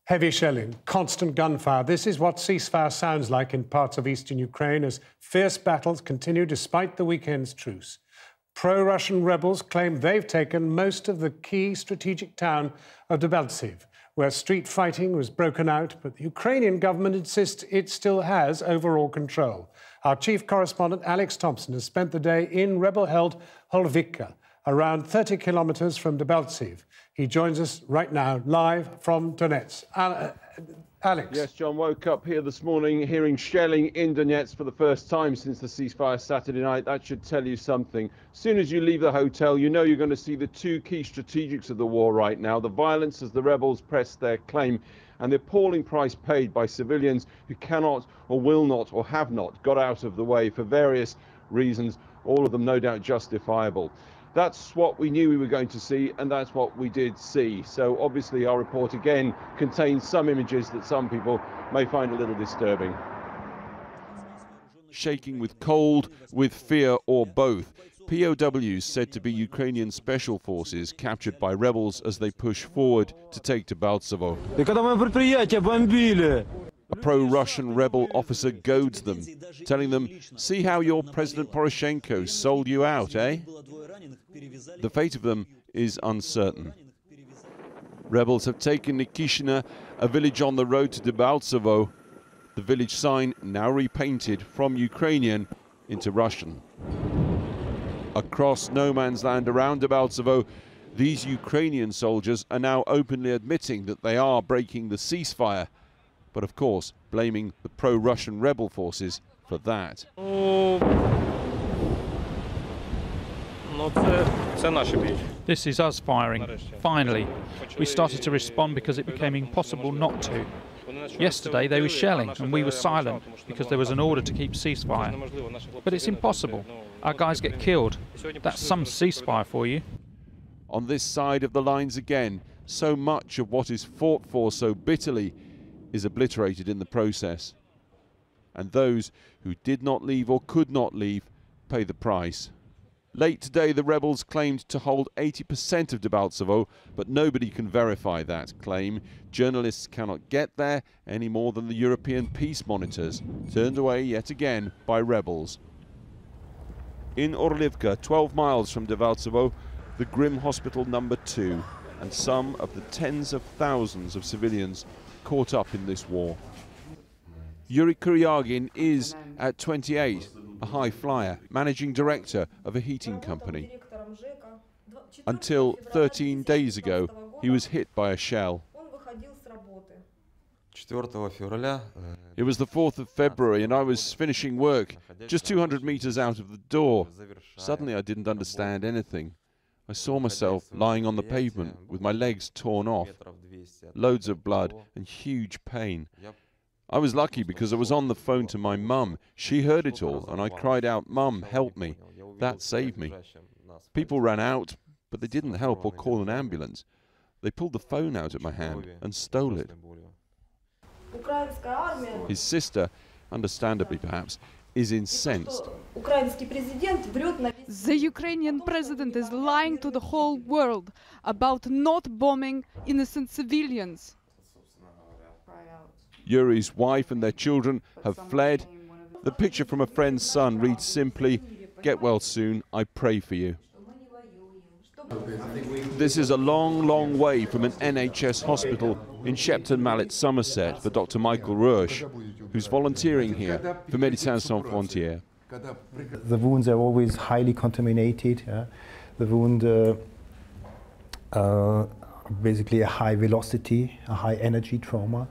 Heavy shelling, constant gunfire. This is what ceasefire sounds like in parts of eastern Ukraine as fierce battles continue despite the weekend's truce. Pro-Russian rebels claim they've taken most of the key strategic town of Debaltseve, where street fighting was broken out, but the Ukrainian government insists it still has overall control. Our chief correspondent, Thomson, has spent the day in rebel-held Horlivka, around 30 kilometres from Debaltseve. He joins us right now, live from Donetsk. Alex. Yes, John, woke up here this morning hearing shelling in Donetsk for the first time since the ceasefire Saturday night. That should tell you something. As soon as you leave the hotel, you know you're going to see the two key strategics of the war right now, the violence as the rebels press their claim and the appalling price paid by civilians who cannot or will not or have not got out of the way for various reasons, all of them no doubt justifiable. That's what we knew we were going to see, and that's what we did see. So obviously our report again contains some images that some people may find a little disturbing. Shaking with cold, with fear, or both, POWs said to be Ukrainian special forces captured by rebels as they push forward to take Debaltsevo. A pro-Russian rebel officer goads them, telling them, "See how your President Poroshenko sold you out, eh?" The fate of them is uncertain. Rebels have taken Nikishina, a village on the road to Debaltsevo. The village sign now repainted from Ukrainian into Russian. Across no man's land around Debaltsevo, these Ukrainian soldiers are now openly admitting that they are breaking the ceasefire, but of course blaming the pro-Russian rebel forces for that. This is us firing, finally. We started to respond because it became impossible not to. Yesterday they were shelling and we were silent because there was an order to keep ceasefire. But it's impossible. Our guys get killed. That's some ceasefire for you. On this side of the lines again, so much of what is fought for so bitterly is obliterated in the process. And those who did not leave or could not leave pay the price. Late today, the rebels claimed to hold 80% of Debaltsevo, but nobody can verify that claim. Journalists cannot get there any more than the European peace monitors, turned away yet again by rebels. In Horlivka, 12 miles from Debaltsevo, the grim hospital number 2, and some of the tens of thousands of civilians caught up in this war. Yuri Koryagin is, at 28, a high flyer, managing director of a heating company. Until 13 days ago, he was hit by a shell. It was the 4th of February and I was finishing work, just 200 meters out of the door. Suddenly I didn't understand anything. I saw myself lying on the pavement with my legs torn off, loads of blood and huge pain. I was lucky because I was on the phone to my mum. She heard it all and I cried out, "Mum, help me." That saved me. People ran out, but they didn't help or call an ambulance. They pulled the phone out of my hand and stole it. His sister, understandably perhaps, is incensed. The Ukrainian president is lying to the whole world about not bombing innocent civilians. Yuri's wife and their children have fled. The picture from a friend's son reads simply, "Get well soon, I pray for you." This is a long, long way from an NHS hospital in Shepton Mallet, Somerset, for Dr. Michael Rush, who's volunteering here for Médecins Sans Frontières. The wounds are always highly contaminated. The wound basically a high velocity, a high energy trauma.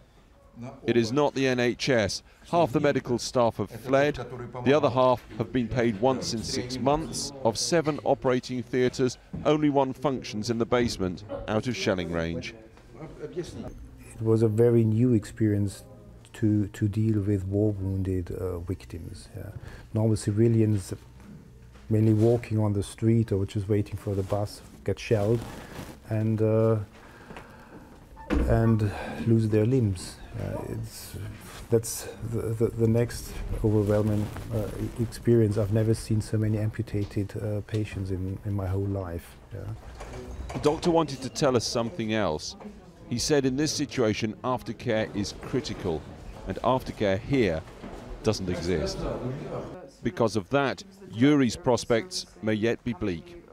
It is not the NHS. Half the medical staff have fled. The other half have been paid once in 6 months. Of 7 operating theatres, only 1 functions in the basement, out of shelling range. It was a very new experience to deal with war-wounded victims. Normal civilians, mainly walking on the street or just waiting for the bus, get shelled and lose their limbs. That's the next overwhelming experience. I've never seen so many amputated patients in my whole life. The doctor wanted to tell us something else. He said in this situation aftercare is critical, and aftercare here doesn't exist. Because of that, Yuri's prospects may yet be bleak.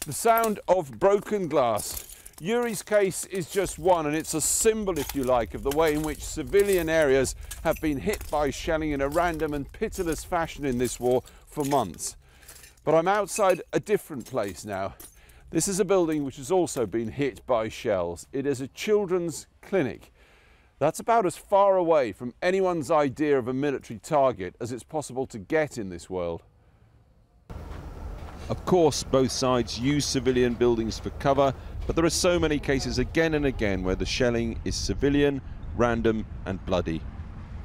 The sound of broken glass. Yuri's case is just one, and it's a symbol, if you like, of the way in which civilian areas have been hit by shelling in a random and pitiless fashion in this war for months. But I'm outside a different place now. This is a building which has also been hit by shells. It is a children's clinic. That's about as far away from anyone's idea of a military target as it's possible to get in this world. Of course, both sides use civilian buildings for cover, but there are so many cases again and again where the shelling is civilian, random and bloody.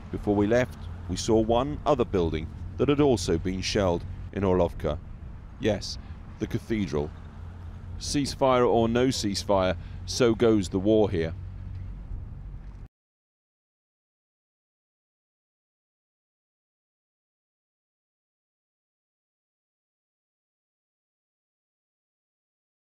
Before we left, we saw one other building that had also been shelled in Horlivka. Yes, the cathedral. Ceasefire or no ceasefire, so goes the war here.